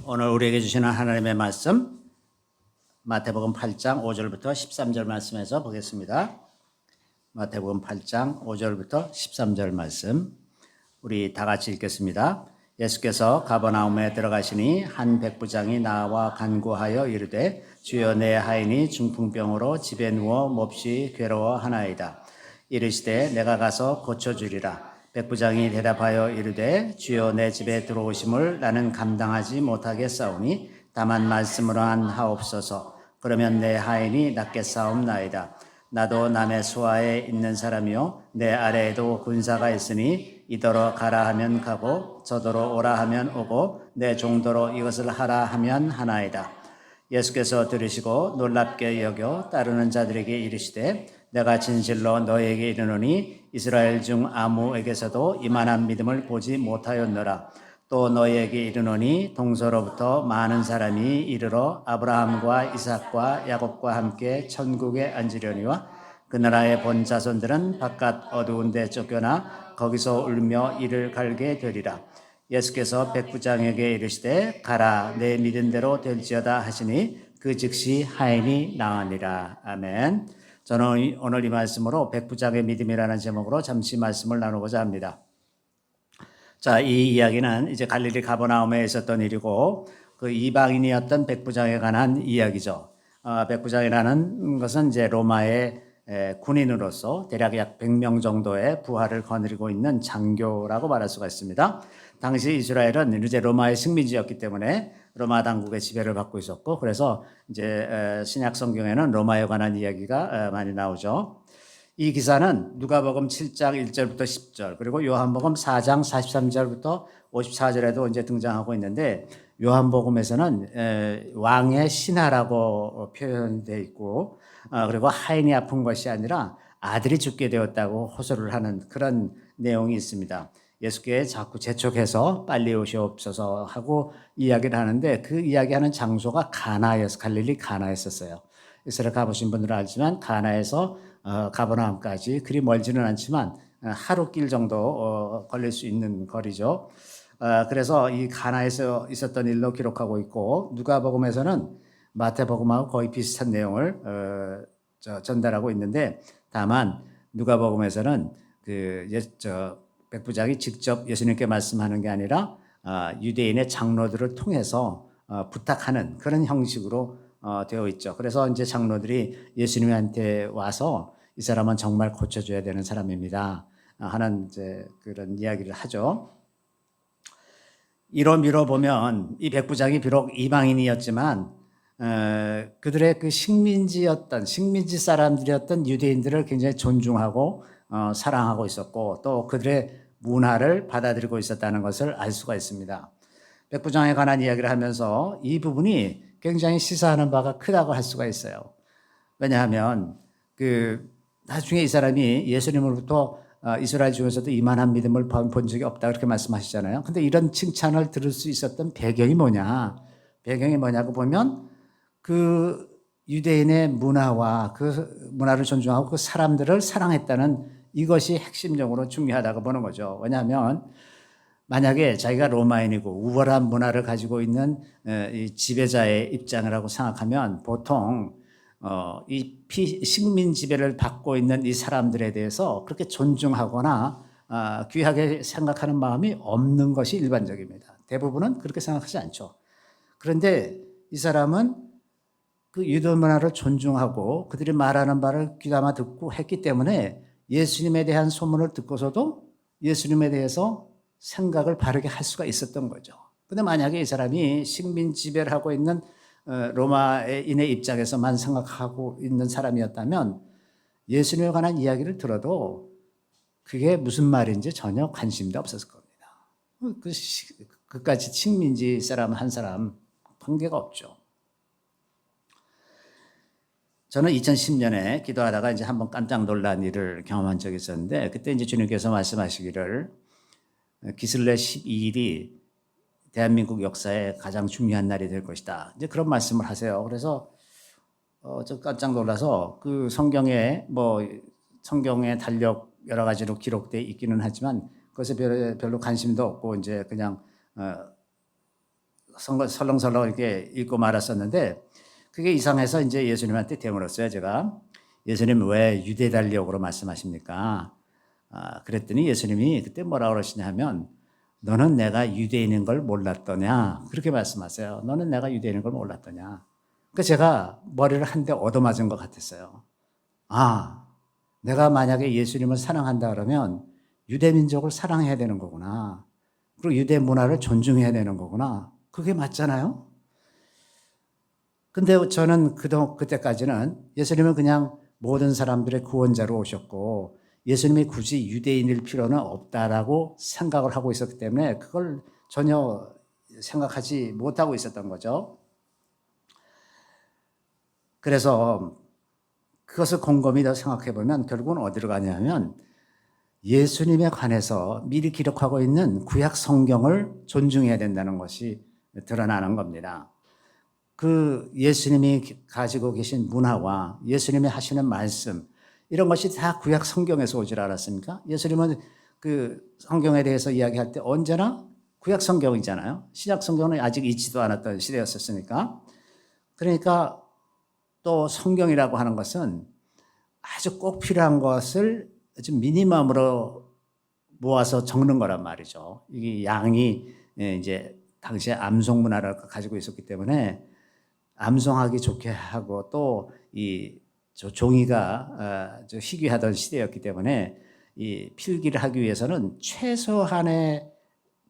오늘 우리에게 주시는 하나님의 말씀 마태복음 8장 5절부터 13절 말씀에서 보겠습니다. 마태복음 8장 5절부터 13절 말씀 우리 다 같이 읽겠습니다. 예수께서 가버나움에 들어가시니 한 백부장이 나와 간구하여 이르되 주여 내 하인이 중풍병으로 집에 누워 몹시 괴로워하나이다. 이르시되 내가 가서 고쳐주리라. 백부장이 대답하여 이르되 주여 내 집에 들어오심을 나는 감당하지 못하겠사오니 다만 말씀으로만 하옵소서. 그러면 내 하인이 낫겠사옵나이다. 나도 남의 수하에 있는 사람이요 내 아래에도 군사가 있으니 이더러 가라 하면 가고 저더러 오라 하면 오고 내 종도로 이것을 하라 하면 하나이다. 예수께서 들으시고 놀랍게 여겨 따르는 자들에게 이르시되 내가 진실로 너희에게 이르노니 이스라엘 중 아무에게서도 이만한 믿음을 보지 못하였노라. 또 너희에게 이르노니 동서로부터 많은 사람이 이르러 아브라함과 이삭과 야곱과 함께 천국에 앉으려니와 그 나라의 본 자손들은 바깥 어두운 데 쫓겨나 거기서 울며 이를 갈게 되리라. 예수께서 백부장에게 이르시되 가라 내 믿은 대로 될지어다 하시니 그 즉시 하인이 나으니라. 아멘. 저는 오늘 이 말씀으로 백부장의 믿음이라는 제목으로 잠시 말씀을 나누고자 합니다. 자, 이 이야기는 이제 갈릴리 가버나움에 있었던 일이고 그 이방인이었던 백부장에 관한 이야기죠. 백부장이라는 것은 이제 로마의 군인으로서 대략 약 100명 정도의 부하를 거느리고 있는 장교라고 말할 수가 있습니다. 당시 이스라엘은 이제 로마의 식민지였기 때문에 로마 당국의 지배를 받고 있었고 그래서 이제 신약 성경에는 로마에 관한 이야기가 많이 나오죠. 이 기사는 누가복음 7장 1절부터 10절 그리고 요한복음 4장 43절부터 54절에도 이제 등장하고 있는데 요한복음에서는 왕의 신하라고 표현되어 있고 그리고 하인이 아픈 것이 아니라 아들이 죽게 되었다고 호소를 하는 그런 내용이 있습니다. 예수께 자꾸 재촉해서 빨리 오시옵소서 하고 이야기를 하는데 그 이야기하는 장소가 가나에서 갈릴리 가나였었어요. 이스라엘 가보신 분들은 알지만 가나에서 가버나움까지 그리 멀지는 않지만 하루 길 정도 걸릴 수 있는 거리죠. 그래서 이 가나에서 있었던 일로 기록하고 있고 누가복음에서는 마태복음하고 거의 비슷한 내용을 전달하고 있는데 다만 누가복음에서는 백부장이 직접 예수님께 말씀하는 게 아니라 유대인의 장로들을 통해서 부탁하는 그런 형식으로 되어 있죠. 그래서 이제 장로들이 예수님한테 와서 이 사람은 정말 고쳐줘야 되는 사람입니다 하는 이제 그런 이야기를 하죠. 이로 미뤄보면 이 백부장이 비록 이방인이었지만 그들의 그 식민지 사람들이었던 유대인들을 굉장히 존중하고 사랑하고 있었고 또 그들의 문화를 받아들이고 있었다는 것을 알 수가 있습니다. 백부장에 관한 이야기를 하면서 이 부분이 굉장히 시사하는 바가 크다고 할 수가 있어요. 왜냐하면 나중에 이 사람이 예수님으로부터 이스라엘 중에서도 이만한 믿음을 본 적이 없다 그렇게 말씀하시잖아요. 근데 이런 칭찬을 들을 수 있었던 배경이 뭐냐고 보면 그 유대인의 문화와 그 문화를 존중하고 그 사람들을 사랑했다는 이것이 핵심적으로 중요하다고 보는 거죠. 왜냐하면 만약에 자기가 로마인이고 우월한 문화를 가지고 있는 이 지배자의 입장을 하고 생각하면 보통 이 식민 지배를 받고 있는 이 사람들에 대해서 그렇게 존중하거나 귀하게 생각하는 마음이 없는 것이 일반적입니다. 대부분은 그렇게 생각하지 않죠. 그런데 이 사람은 그 유대 문화를 존중하고 그들이 말하는 바를 귀담아 듣고 했기 때문에 예수님에 대한 소문을 듣고서도 예수님에 대해서 생각을 바르게 할 수가 있었던 거죠. 근데 만약에 이 사람이 식민 지배를 하고 있는 로마인의 입장에서만 생각하고 있는 사람이었다면 예수님에 관한 이야기를 들어도 그게 무슨 말인지 전혀 관심도 없었을 겁니다. 그까지 식민지 사람 한 사람 관계가 없죠. 저는 2010년에 기도하다가 이제 한번 깜짝 놀란 일을 경험한 적이 있었는데 그때 이제 주님께서 말씀하시기를 기슬레 12일이 대한민국 역사에 가장 중요한 날이 될 것이다. 이제 그런 말씀을 하세요. 그래서 저 깜짝 놀라서 그 성경에 달력 여러 가지로 기록되어 있기는 하지만 그것에 별로 관심도 없고 이제 그냥 설렁설렁 이렇게 읽고 말았었는데 그게 이상해서 이제 예수님한테 되물었어요. 제가 예수님 왜 유대 달력으로 말씀하십니까? 그랬더니 예수님이 그때 뭐라 그러시냐 하면 너는 내가 유대인인 걸 몰랐더냐 그렇게 말씀하세요. 너는 내가 유대인인 걸 몰랐더냐. 그러니까 제가 머리를 한 대 얻어맞은 것 같았어요. 내가 만약에 예수님을 사랑한다 그러면 유대 민족을 사랑해야 되는 거구나. 그리고 유대 문화를 존중해야 되는 거구나. 그게 맞잖아요. 근데 저는 그때까지는 예수님은 그냥 모든 사람들의 구원자로 오셨고 예수님이 굳이 유대인일 필요는 없다라고 생각을 하고 있었기 때문에 그걸 전혀 생각하지 못하고 있었던 거죠. 그래서 그것을 곰곰이 더 생각해 보면 결국은 어디로 가냐면 예수님에 관해서 미리 기록하고 있는 구약 성경을 존중해야 된다는 것이 드러나는 겁니다. 그 예수님이 가지고 계신 문화와 예수님이 하시는 말씀 이런 것이 다 구약 성경에서 오질 않았습니까? 예수님은 그 성경에 대해서 이야기할 때 언제나 구약 성경이잖아요. 신약 성경은 아직 있지도 않았던 시대였었으니까. 그러니까 또 성경이라고 하는 것은 아주 꼭 필요한 것을 아주 미니멈으로 모아서 적는 거란 말이죠. 이게 양이 이제 당시에 암송 문화를 가지고 있었기 때문에 암송하기 좋게 하고 또 이 종이가 희귀하던 시대였기 때문에 이 필기를 하기 위해서는 최소한의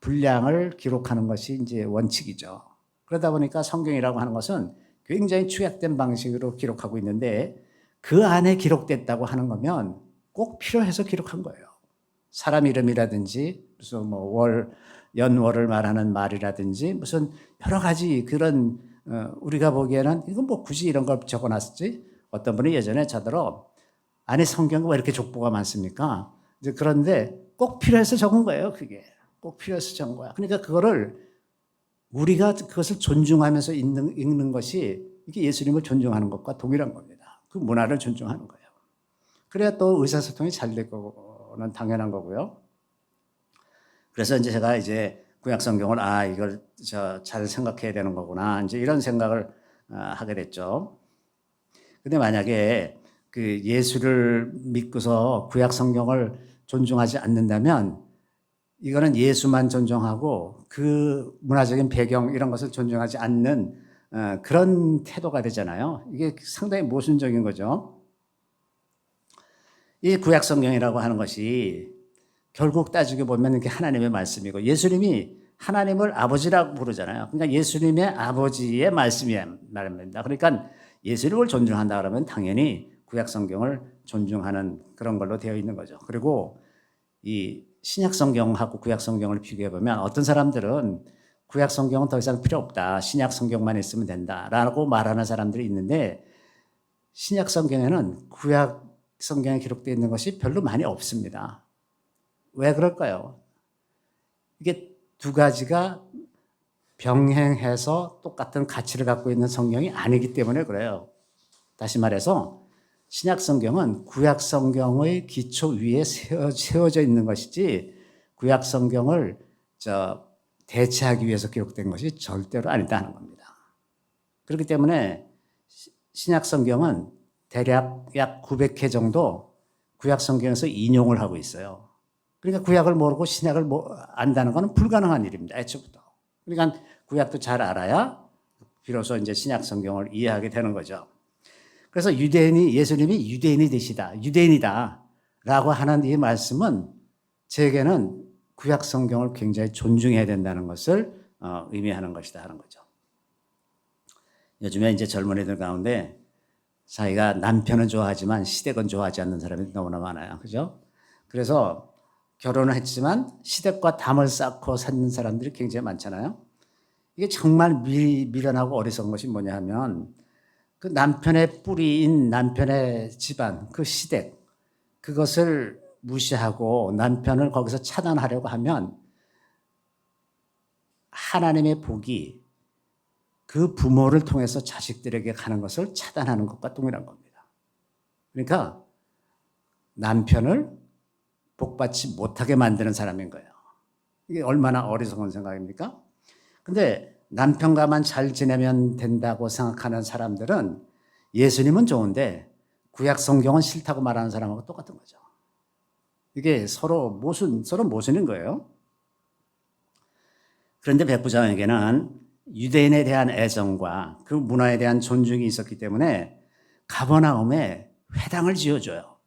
분량을 기록하는 것이 이제 원칙이죠. 그러다 보니까 성경이라고 하는 것은 굉장히 축약된 방식으로 기록하고 있는데 그 안에 기록됐다고 하는 거면 꼭 필요해서 기록한 거예요. 사람 이름이라든지 무슨 연월을 말하는 말이라든지 무슨 여러 가지 그런 우리가 보기에는 이건 뭐 굳이 이런 걸 적어놨지? 어떤 분이 예전에 저더러 아니 성경이 왜 이렇게 족보가 많습니까? 이제 그런데 꼭 필요해서 적은 거예요. 그게 꼭 필요해서 적은 거야. 그러니까 그거를 우리가 그것을 존중하면서 읽는 것이 이게 예수님을 존중하는 것과 동일한 겁니다. 그 문화를 존중하는 거예요. 그래야 또 의사소통이 잘 될 거는 당연한 거고요. 그래서 이제 제가 구약 성경을 이걸 잘 생각해야 되는 거구나 이제 이런 생각을 하게 됐죠. 근데 만약에 그 예수를 믿고서 구약 성경을 존중하지 않는다면 이거는 예수만 존중하고 그 문화적인 배경 이런 것을 존중하지 않는 그런 태도가 되잖아요. 이게 상당히 모순적인 거죠. 이 구약 성경이라고 하는 것이 결국 따지고 보면 이게 하나님의 말씀이고 예수님이 하나님을 아버지라고 부르잖아요. 그러니까 예수님의 아버지의 말입니다. 그러니까 예수님을 존중한다 그러면 당연히 구약 성경을 존중하는 그런 걸로 되어 있는 거죠. 그리고 이 신약 성경하고 구약 성경을 비교해 보면 어떤 사람들은 구약 성경은 더 이상 필요 없다. 신약 성경만 있으면 된다라고 말하는 사람들이 있는데 신약 성경에는 구약 성경에 기록되어 있는 것이 별로 많이 없습니다. 왜 그럴까요? 이게 두 가지가 병행해서 똑같은 가치를 갖고 있는 성경이 아니기 때문에 그래요. 다시 말해서 신약 성경은 구약 성경의 기초 위에 세워져 있는 것이지 구약 성경을 대체하기 위해서 기록된 것이 절대로 아니다는 겁니다. 그렇기 때문에 신약 성경은 대략 약 900회 정도 구약 성경에서 인용을 하고 있어요. 그러니까 구약을 모르고 신약을 안다는 것은 불가능한 일입니다. 애초부터. 그러니까 구약도 잘 알아야 비로소 이제 신약 성경을 이해하게 되는 거죠. 그래서 예수님이 유대인이 되시다, 유대인이다라고 하는 이 말씀은 제게는 구약 성경을 굉장히 존중해야 된다는 것을 의미하는 것이다 하는 거죠. 요즘에 이제 젊은이들 가운데 자기가 남편은 좋아하지만 시댁은 좋아하지 않는 사람이 너무나 많아요. 그죠? 그래서 결혼을 했지만 시댁과 담을 쌓고 사는 사람들이 굉장히 많잖아요. 이게 정말 미련하고 어리석은 것이 뭐냐 하면 그 남편의 뿌리인 남편의 집안, 그 시댁, 그것을 무시하고 남편을 거기서 차단하려고 하면 하나님의 복이 그 부모를 통해서 자식들에게 가는 것을 차단하는 것과 동일한 겁니다. 그러니까 남편을 복받지 못하게 만드는 사람인 거예요. 이게 얼마나 어리석은 생각입니까? 근데 남편과만 잘 지내면 된다고 생각하는 사람들은 예수님은 좋은데 구약 성경은 싫다고 말하는 사람하고 똑같은 거죠. 이게 서로 모순인 거예요. 그런데 백부장에게는 유대인에 대한 애정과 그 문화에 대한 존중이 있었기 때문에 가버나움에 회당을 지어줘요.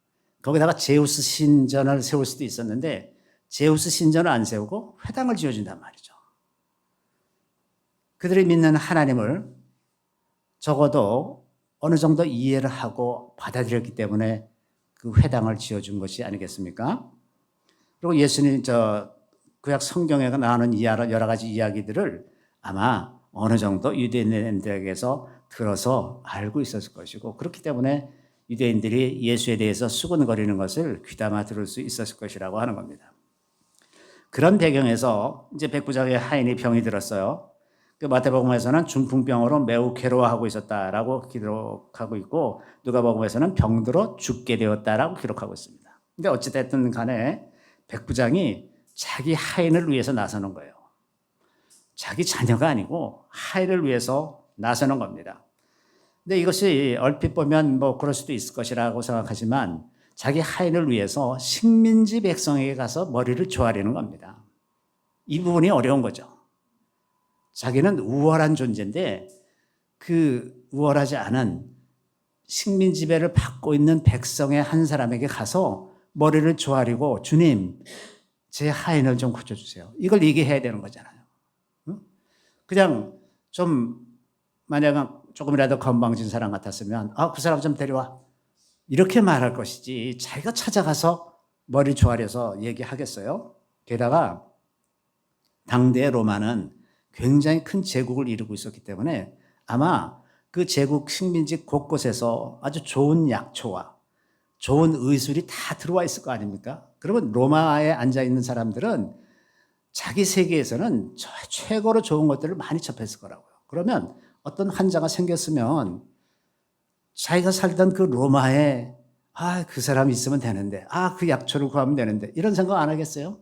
거기다가 제우스 신전을 세울 수도 있었는데 제우스 신전을 안 세우고 회당을 지어준단 말이죠. 그들이 믿는 하나님을 적어도 어느 정도 이해를 하고 받아들였기 때문에 그 회당을 지어준 것이 아니겠습니까? 그리고 예수님 구약 성경에 나오는 여러 가지 이야기들을 아마 어느 정도 유대인들에게서 들어서 알고 있었을 것이고, 그렇기 때문에 유대인들이 예수에 대해서 수군거리는 것을 귀담아 들을 수 있었을 것이라고 하는 겁니다. 그런 배경에서 이제 백부장의 하인이 병이 들었어요. 그 마태복음에서는 중풍병으로 매우 괴로워하고 있었다라고 기록하고 있고, 누가복음에서는 병들어 죽게 되었다라고 기록하고 있습니다. 근데 어찌됐든 간에 백부장이 자기 하인을 위해서 나서는 거예요. 자기 자녀가 아니고 하인을 위해서 나서는 겁니다. 근데 이것이 얼핏 보면 그럴 수도 있을 것이라고 생각하지만 자기 하인을 위해서 식민지 백성에게 가서 머리를 조아리는 겁니다. 이 부분이 어려운 거죠. 자기는 우월한 존재인데 그 우월하지 않은 식민 지배를 받고 있는 백성의 한 사람에게 가서 머리를 조아리고 주님, 제 하인을 좀 고쳐주세요. 이걸 얘기해야 되는 거잖아요. 그냥 좀 만약 조금이라도 건방진 사람 같았으면 그 사람 좀 데려와. 이렇게 말할 것이지 자기가 찾아가서 머리 조아려서 얘기하겠어요? 게다가 당대 로마는 굉장히 큰 제국을 이루고 있었기 때문에 아마 그 제국 식민지 곳곳에서 아주 좋은 약초와 좋은 의술이 다 들어와 있을 거 아닙니까? 그러면 로마에 앉아있는 사람들은 자기 세계에서는 최고로 좋은 것들을 많이 접했을 거라고요. 그러면 어떤 환자가 생겼으면 자기가 살던 그 로마에 그 사람이 있으면 되는데 그 약초를 구하면 되는데 이런 생각 안 하겠어요?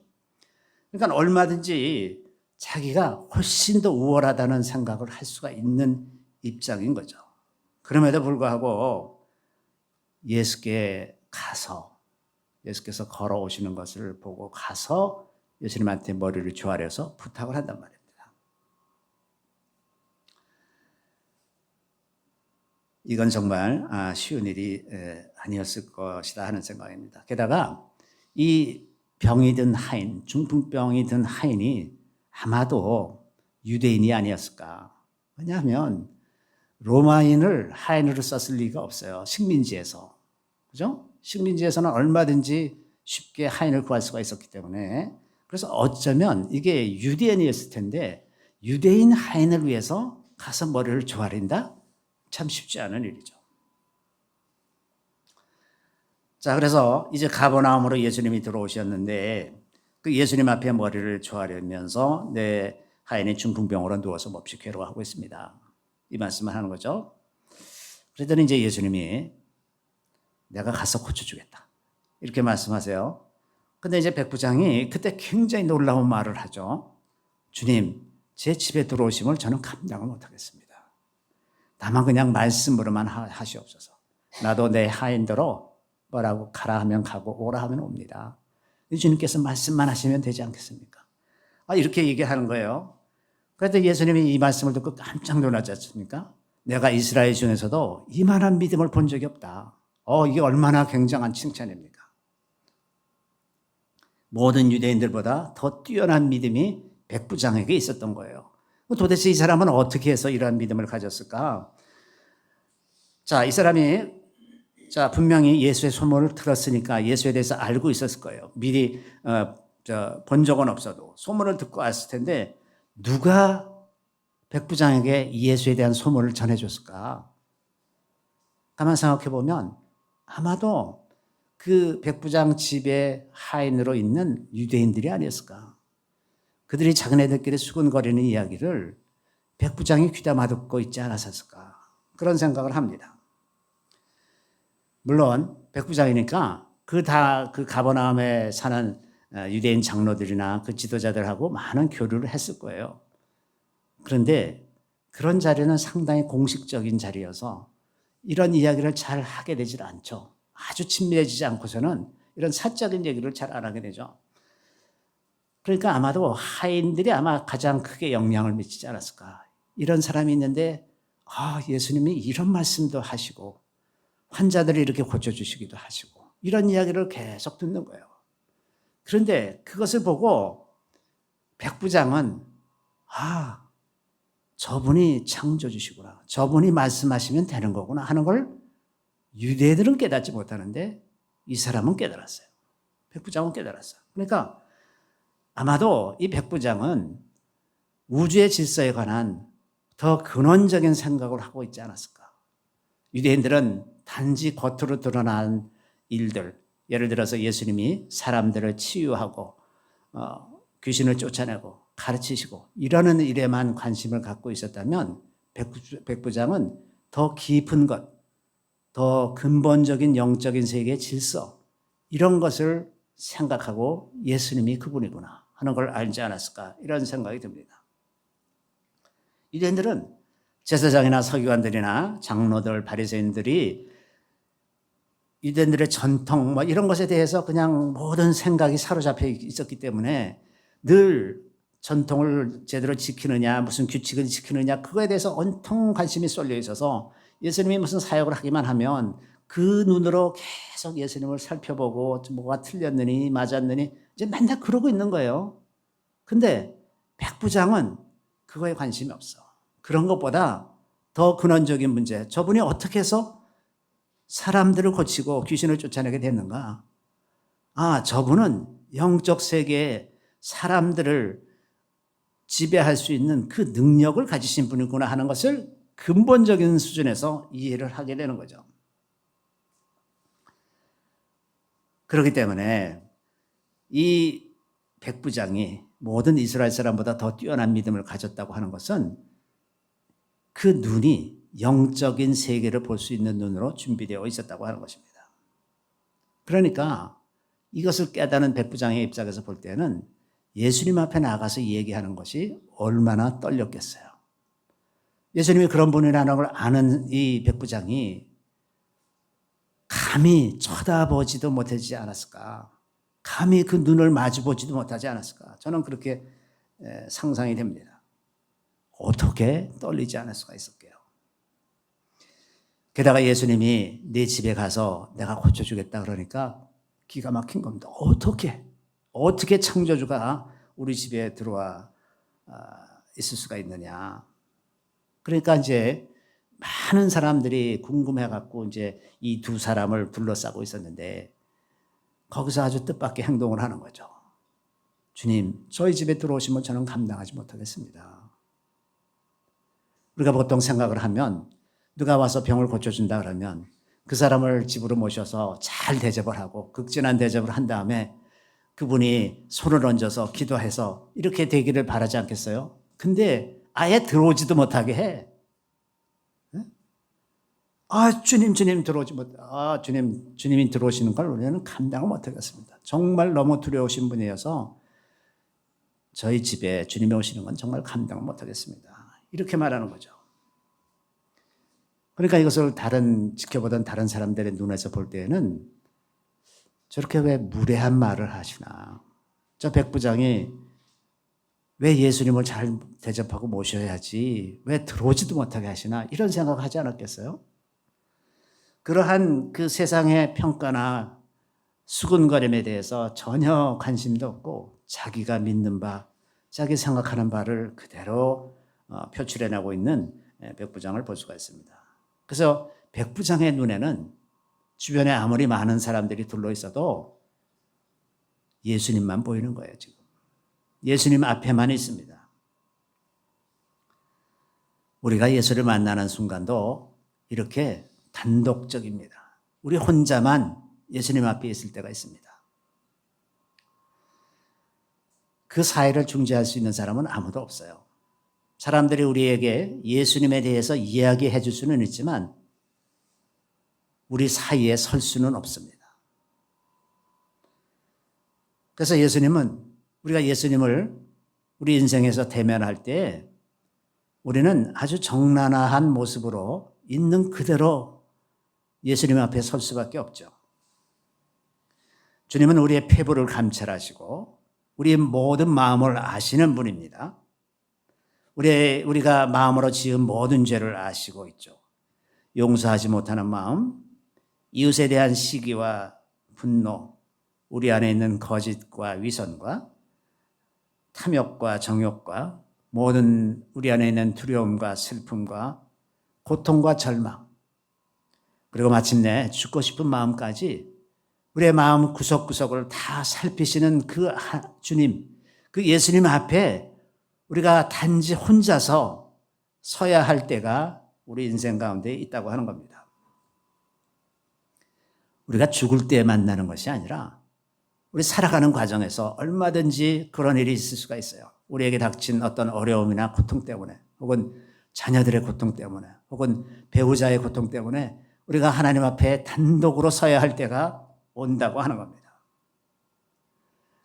그러니까 얼마든지 자기가 훨씬 더 우월하다는 생각을 할 수가 있는 입장인 거죠. 그럼에도 불구하고 예수께 가서 예수께서 걸어오시는 것을 보고 가서 예수님한테 머리를 조아려서 부탁을 한단 말입니다. 이건 정말 쉬운 일이 아니었을 것이다 하는 생각입니다. 게다가 이 병이 든 하인, 중풍병이 든 하인이 아마도 유대인이 아니었을까. 왜냐하면 로마인을 하인으로 썼을 리가 없어요. 식민지에서. 그죠? 식민지에서는 얼마든지 쉽게 하인을 구할 수가 있었기 때문에. 그래서 어쩌면 이게 유대인이었을 텐데 유대인 하인을 위해서 가서 머리를 조아린다? 참 쉽지 않은 일이죠. 자, 그래서 이제 가버나움으로 예수님이 들어오셨는데 그 예수님 앞에 머리를 조아리면서 내 하인이 중풍병으로 누워서 몹시 괴로워하고 있습니다. 이 말씀을 하는 거죠. 그랬더니 이제 예수님이 내가 가서 고쳐주겠다. 이렇게 말씀하세요. 근데 이제 백부장이 그때 굉장히 놀라운 말을 하죠. 주님, 제 집에 들어오심을 저는 감당을 못하겠습니다. 다만 그냥 말씀으로만 하시옵소서. 나도 내 하인대로 뭐라고 가라 하면 가고 오라 하면 옵니다. 주님께서 말씀만 하시면 되지 않겠습니까? 이렇게 얘기하는 거예요. 그래서 예수님이 이 말씀을 듣고 깜짝 놀라지 않습니까? 내가 이스라엘 중에서도 이만한 믿음을 본 적이 없다. 이게 얼마나 굉장한 칭찬입니까? 모든 유대인들보다 더 뛰어난 믿음이 백부장에게 있었던 거예요. 도대체 이 사람은 어떻게 해서 이러한 믿음을 가졌을까? 자, 이 사람이 분명히 예수의 소문을 들었으니까 예수에 대해서 알고 있었을 거예요. 미리 본 적은 없어도 소문을 듣고 왔을 텐데 누가 백부장에게 예수에 대한 소문을 전해줬을까? 가만 생각해 보면 아마도 그 백부장 집의 하인으로 있는 유대인들이 아니었을까? 그들이 자기네들끼리 수군거리는 이야기를 백부장이 귀담아 듣고 있지 않았을까? 그런 생각을 합니다. 물론 백부장이니까 그 가버나움에 사는 유대인 장로들이나 그 지도자들하고 많은 교류를 했을 거예요. 그런데 그런 자리는 상당히 공식적인 자리여서 이런 이야기를 잘 하게 되질 않죠. 아주 친밀해지지 않고서는 이런 사적인 얘기를 잘 안 하게 되죠. 그러니까 아마도 하인들이 아마 가장 크게 영향을 미치지 않았을까. 이런 사람이 있는데 예수님이 이런 말씀도 하시고 환자들을 이렇게 고쳐주시기도 하시고 이런 이야기를 계속 듣는 거예요. 그런데 그것을 보고 백부장은 저분이 창조주시구나. 저분이 말씀하시면 되는 거구나 하는 걸 유대인들은 깨닫지 못하는데 이 사람은 깨달았어요. 백부장은 깨달았어요. 그러니까 아마도 이 백부장은 우주의 질서에 관한 더 근원적인 생각을 하고 있지 않았을까. 유대인들은 단지 겉으로 드러난 일들, 예를 들어서 예수님이 사람들을 치유하고 귀신을 쫓아내고 가르치시고 이러는 일에만 관심을 갖고 있었다면 백부장은 더 깊은 것, 더 근본적인 영적인 세계의 질서 이런 것을 생각하고 예수님이 그분이구나 하는 걸 알지 않았을까 이런 생각이 듭니다. 유대인들은 제사장이나 서기관들이나 장로들, 바리새인들이 유대인들의 전통 이런 것에 대해서 그냥 모든 생각이 사로잡혀 있었기 때문에 늘 전통을 제대로 지키느냐 무슨 규칙을 지키느냐 그거에 대해서 온통 관심이 쏠려 있어서 예수님이 무슨 사역을 하기만 하면 그 눈으로 계속 예수님을 살펴보고 뭐가 틀렸느니 맞았느니 이제 맨날 그러고 있는 거예요. 근데 백부장은 그거에 관심이 없어. 그런 것보다 더 근원적인 문제, 저분이 어떻게 해서 사람들을 고치고 귀신을 쫓아내게 됐는가? 저분은 영적 세계에 사람들을 지배할 수 있는 그 능력을 가지신 분이구나 하는 것을 근본적인 수준에서 이해를 하게 되는 거죠. 그렇기 때문에 이 백부장이 모든 이스라엘 사람보다 더 뛰어난 믿음을 가졌다고 하는 것은 그 눈이 영적인 세계를 볼 수 있는 눈으로 준비되어 있었다고 하는 것입니다. 그러니까 이것을 깨닫는 백부장의 입장에서 볼 때는 예수님 앞에 나가서 얘기하는 것이 얼마나 떨렸겠어요. 예수님이 그런 분이라는 걸 아는 이 백부장이 감히 쳐다보지도 못하지 않았을까? 감히 그 눈을 마주보지도 못하지 않았을까? 저는 그렇게 상상이 됩니다. 어떻게 떨리지 않을 수가 있었게요? 게다가 예수님이 네 집에 가서 내가 고쳐주겠다 그러니까 기가 막힌 겁니다. 어떻게 창조주가 우리 집에 들어와 있을 수가 있느냐. 그러니까 이제 많은 사람들이 궁금해갖고 이제 이 두 사람을 둘러싸고 있었는데 거기서 아주 뜻밖의 행동을 하는 거죠. 주님, 저희 집에 들어오시면 저는 감당하지 못하겠습니다. 우리가 보통 생각을 하면 누가 와서 병을 고쳐준다 그러면 그 사람을 집으로 모셔서 잘 대접을 하고 극진한 대접을 한 다음에 그분이 손을 얹어서 기도해서 이렇게 되기를 바라지 않겠어요? 근데 아예 들어오지도 못하게 해. 주님 들어오지 못. 주님이 들어오시는 걸 우리는 감당을 못하겠습니다. 정말 너무 두려우신 분이어서 저희 집에 주님이 오시는 건 정말 감당을 못하겠습니다. 이렇게 말하는 거죠. 그러니까 이것을 지켜보던 다른 사람들의 눈에서 볼 때에는 저렇게 왜 무례한 말을 하시나. 저 백부장이 왜 예수님을 잘 대접하고 모셔야지 왜 들어오지도 못하게 하시나 이런 생각을 하지 않았겠어요? 그러한 그 세상의 평가나 수군거림에 대해서 전혀 관심도 없고 자기가 믿는 바, 자기 생각하는 바를 그대로 표출해내고 있는 백부장을 볼 수가 있습니다. 그래서 백부장의 눈에는 주변에 아무리 많은 사람들이 둘러 있어도 예수님만 보이는 거예요, 지금. 예수님 앞에만 있습니다. 우리가 예수를 만나는 순간도 이렇게 단독적입니다. 우리 혼자만 예수님 앞에 있을 때가 있습니다. 그 사이를 중재할 수 있는 사람은 아무도 없어요. 사람들이 우리에게 예수님에 대해서 이야기해 줄 수는 있지만 우리 사이에 설 수는 없습니다. 그래서 우리가 예수님을 우리 인생에서 대면할 때 우리는 아주 정나라한 모습으로 있는 그대로 예수님 앞에 설 수밖에 없죠. 주님은 우리의 폐부를 감찰하시고 우리의 모든 마음을 아시는 분입니다. 우리가 마음으로 지은 모든 죄를 아시고 있죠. 용서하지 못하는 마음, 이웃에 대한 시기와 분노, 우리 안에 있는 거짓과 위선과 탐욕과 정욕과 모든 우리 안에 있는 두려움과 슬픔과 고통과 절망, 그리고 마침내 죽고 싶은 마음까지 우리의 마음 구석구석을 다 살피시는 그 주님, 그 예수님 앞에 우리가 단지 혼자서 서야 할 때가 우리 인생 가운데 있다고 하는 겁니다. 우리가 죽을 때 만나는 것이 아니라 우리 살아가는 과정에서 얼마든지 그런 일이 있을 수가 있어요. 우리에게 닥친 어떤 어려움이나 고통 때문에, 혹은 자녀들의 고통 때문에, 혹은 배우자의 고통 때문에 우리가 하나님 앞에 단독으로 서야 할 때가 온다고 하는 겁니다.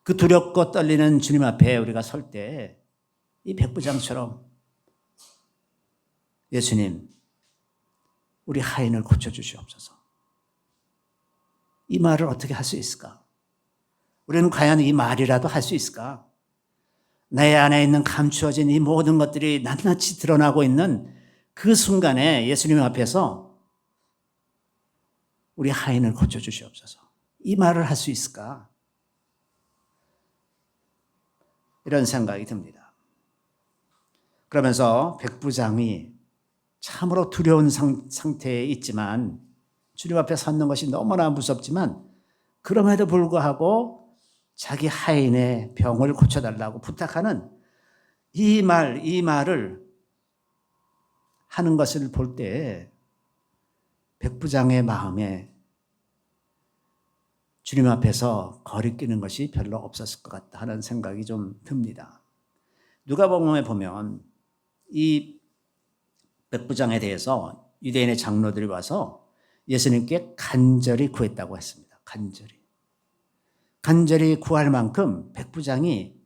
그 두렵고 떨리는 주님 앞에 우리가 설 때 이 백부장처럼 예수님, 우리 하인을 고쳐주시옵소서. 이 말을 어떻게 할 수 있을까? 우리는 과연 이 말이라도 할 수 있을까? 내 안에 있는 감추어진 이 모든 것들이 낱낱이 드러나고 있는 그 순간에 예수님 앞에서 우리 하인을 고쳐주시옵소서. 이 말을 할 수 있을까? 이런 생각이 듭니다. 그러면서 백부장이 참으로 두려운 상태에 있지만 주님 앞에 섰는 것이 너무나 무섭지만 그럼에도 불구하고 자기 하인의 병을 고쳐달라고 부탁하는 이 말을 하는 것을 볼 때 백부장의 마음에 주님 앞에서 거리끼는 것이 별로 없었을 것 같다 하는 생각이 좀 듭니다. 누가복음에 보면 이 백부장에 대해서 유대인의 장로들이 와서 예수님께 간절히 구했다고 했습니다. 간절히 구할 만큼 백부장이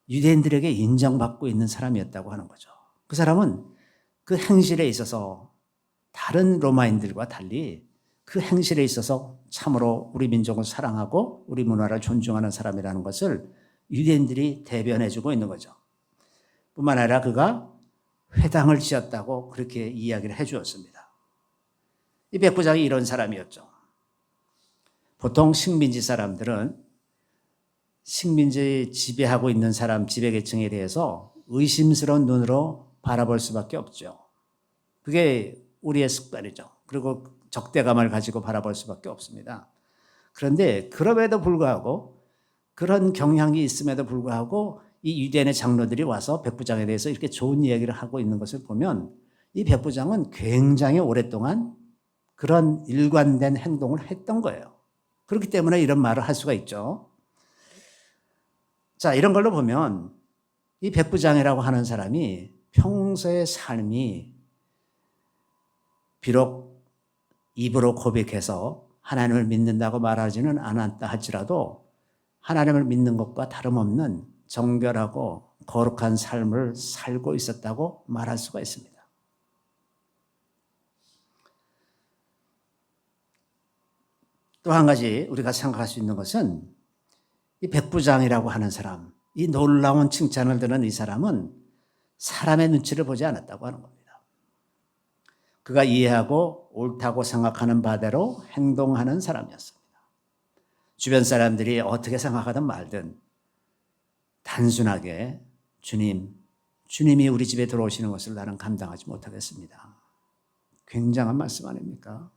유대인들에게 인정받고 있는 사람이었다고 하는 거죠. 그 사람은 그 행실에 있어서 다른 로마인들과 달리 그 행실에 있어서 참으로 우리 민족을 사랑하고 우리 문화를 존중하는 사람이라는 것을 유대인들이 대변해주고 있는 거죠. 뿐만 아니라 그가 회당을 지었다고 그렇게 이야기를 해주었습니다. 이 백부장이 이런 사람이었죠. 보통 식민지 사람들은 식민지 지배하고 있는 사람, 지배계층에 대해서 의심스러운 눈으로 바라볼 수밖에 없죠. 그게 우리의 습관이죠. 그리고 적대감을 가지고 바라볼 수밖에 없습니다. 그런데 그럼에도 불구하고 그런 경향이 있음에도 불구하고 이 유대인의 장로들이 와서 백부장에 대해서 이렇게 좋은 이야기를 하고 있는 것을 보면 이 백부장은 굉장히 오랫동안 그런 일관된 행동을 했던 거예요. 그렇기 때문에 이런 말을 할 수가 있죠. 자, 이런 걸로 보면 이 백부장이라고 하는 사람이 평소의 삶이 비록 입으로 고백해서 하나님을 믿는다고 말하지는 않았다 할지라도 하나님을 믿는 것과 다름없는 정결하고 거룩한 삶을 살고 있었다고 말할 수가 있습니다. 또 한 가지 우리가 생각할 수 있는 것은 이 백부장이라고 하는 사람, 이 놀라운 칭찬을 듣는 이 사람은 사람의 눈치를 보지 않았다고 하는 겁니다. 그가 이해하고 옳다고 생각하는 바대로 행동하는 사람이었습니다. 주변 사람들이 어떻게 생각하든 말든 단순하게 주님이 우리 집에 들어오시는 것을 나는 감당하지 못하겠습니다. 굉장한 말씀 아닙니까?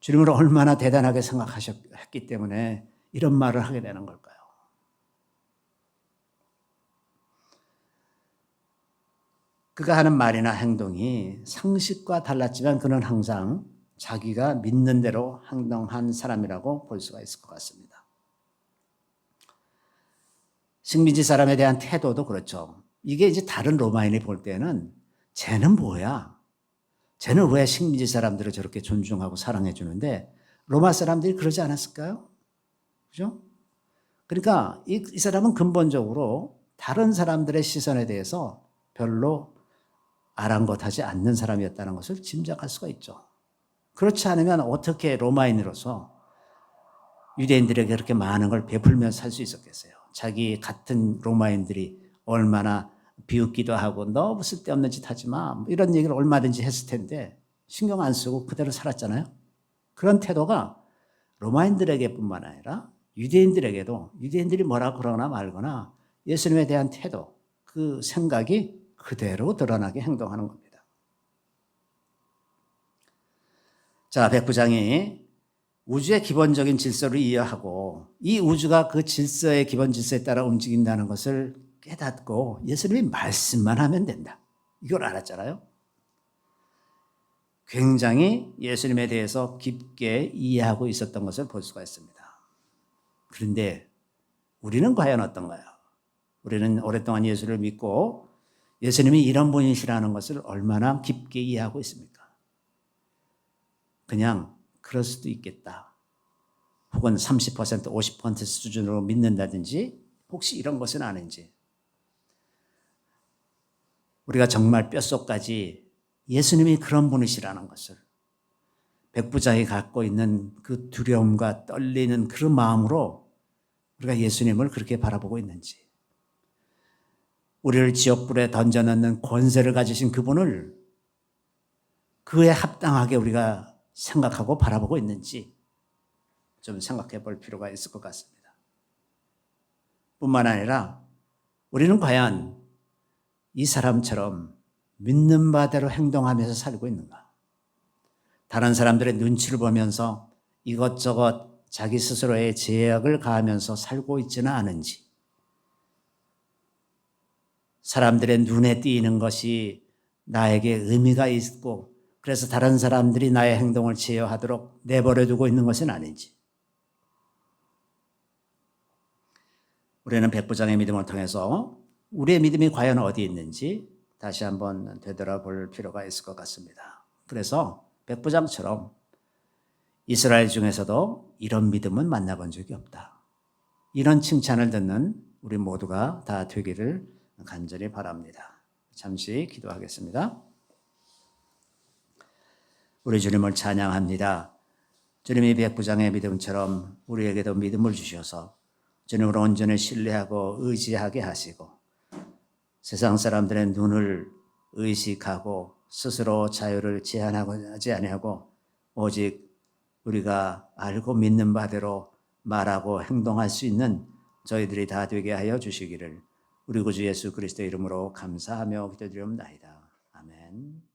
주님을 얼마나 대단하게 생각하셨기 때문에 이런 말을 하게 되는 걸까요? 그가 하는 말이나 행동이 상식과 달랐지만 그는 항상 자기가 믿는 대로 행동한 사람이라고 볼 수가 있을 것 같습니다. 식민지 사람에 대한 태도도 그렇죠. 이게 이제 다른 로마인이 볼 때는 쟤는 뭐야? 쟤는 왜 식민지 사람들을 저렇게 존중하고 사랑해 주는데 로마 사람들이 그러지 않았을까요? 그죠? 그러니까 이 사람은 근본적으로 다른 사람들의 시선에 대해서 별로 아랑곳하지 않는 사람이었다는 것을 짐작할 수가 있죠. 그렇지 않으면 어떻게 로마인으로서 유대인들에게 그렇게 많은 걸 베풀면서 살 수 있었겠어요. 자기 같은 로마인들이 얼마나 비웃기도 하고 너무 쓸데없는 짓 하지 마, 뭐 이런 얘기를 얼마든지 했을 텐데 신경 안 쓰고 그대로 살았잖아요. 그런 태도가 로마인들에게뿐만 아니라 유대인들에게도, 유대인들이 뭐라 그러거나 말거나 예수님에 대한 태도, 그 생각이 그대로 드러나게 행동하는 겁니다. 자, 백부장이 우주의 기본적인 질서를 이해하고 이 우주가 그 질서의 기본 질서에 따라 움직인다는 것을 깨닫고 예수님이 말씀만 하면 된다, 이걸 알았잖아요. 굉장히 예수님에 대해서 깊게 이해하고 있었던 것을 볼 수가 있습니다. 그런데 우리는 과연 어떤가요? 우리는 오랫동안 예수를 믿고 예수님이 이런 분이시라는 것을 얼마나 깊게 이해하고 있습니까? 그냥 그럴 수도 있겠다, 혹은 30%, 50% 수준으로 믿는다든지 혹시 이런 것은 아닌지, 우리가 정말 뼛속까지 예수님이 그런 분이시라는 것을, 백부장이 갖고 있는 그 두려움과 떨리는 그런 마음으로 우리가 예수님을 그렇게 바라보고 있는지, 우리를 지옥불에 던져넣는 권세를 가지신 그분을 그에 합당하게 우리가 생각하고 바라보고 있는지 좀 생각해 볼 필요가 있을 것 같습니다. 뿐만 아니라 우리는 과연 이 사람처럼 믿는 바대로 행동하면서 살고 있는가? 다른 사람들의 눈치를 보면서 이것저것 자기 스스로의 제약을 가하면서 살고 있지는 않은지, 사람들의 눈에 띄는 것이 나에게 의미가 있고 그래서 다른 사람들이 나의 행동을 제어하도록 내버려 두고 있는 것은 아닌지, 우리는 백부장의 믿음을 통해서 우리의 믿음이 과연 어디 있는지 다시 한번 되돌아볼 필요가 있을 것 같습니다. 그래서 백부장처럼 이스라엘 중에서도 이런 믿음은 만나본 적이 없다, 이런 칭찬을 듣는 우리 모두가 다 되기를 간절히 바랍니다. 잠시 기도하겠습니다. 우리 주님을 찬양합니다. 주님이 백부장의 믿음처럼 우리에게도 믿음을 주셔서 주님을 온전히 신뢰하고 의지하게 하시고 세상 사람들의 눈을 의식하고 스스로 자유를 제한하지 아니하고 오직 우리가 알고 믿는 바대로 말하고 행동할 수 있는 저희들이 다 되게 하여 주시기를 우리 구주 예수 그리스도의 이름으로 감사하며 기도드리옵나이다. 아멘.